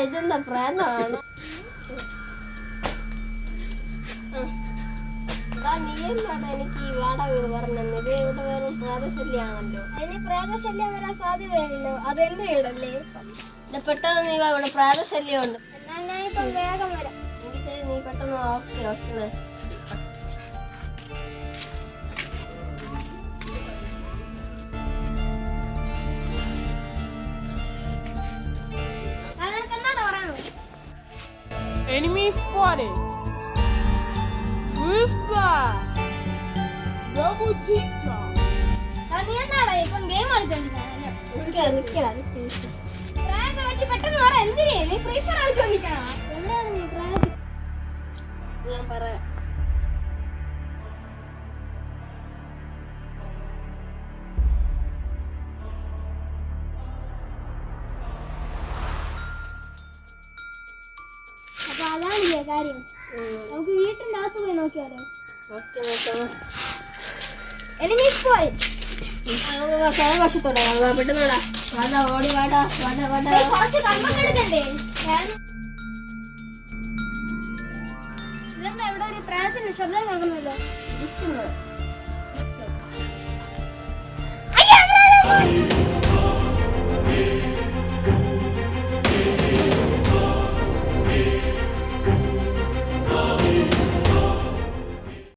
ഇതെന്താ പ്രാന്താണ്. നീയല്ലാണ് എനിക്ക് ഈ വാടക പറഞ്ഞത്. ഇത് ഇവിടെ വെറും പ്രേതശല്യാണല്ലോ. അതിന് പ്രേതശല്യം വരാൻ സാധ്യതയല്ലോ. അതെന്ത് വീടല്ലേ? പെട്ടെന്ന് നീ ഇവിടെ പ്രേതശല്യം ഉണ്ട്. എന്നാൽ ഞാനിപ്പം വേഗം വരാം. എനിക്ക് ശരി, നീ പെട്ടെന്ന് okay. Enemy spotted. First blood. Double TikTok. നീ എന്നാടാ ഇപ്പം ഗെയിം കളിച്ചോണ്ടിരിക്കാനല്ലേ? പെട്ടെന്ന് പറ. എന്തിനേ നീ ഫ്രീ ഫയർ കളിച്ചോണ്ടിരിക്കാണോ? എവിടെയാണ് നീ പ്രായം? ഞാൻ പറയാം. അപ്പൊ അതാണില്ലേ കാര്യം. നമുക്ക് വീട്ടിന്റെ അകത്ത് പോയി നോക്കിയാലോ? വശത്തോടെ പെട്ടെന്നോടാ. ഓടി വാടാ. കുറച്ച് കമ്പെടുക്കണ്ടേ? ഇതെന്താ ഇവിടെ ഒരു പ്രായത്തിന് ശബ്ദം കേൾക്കുമല്ലോ.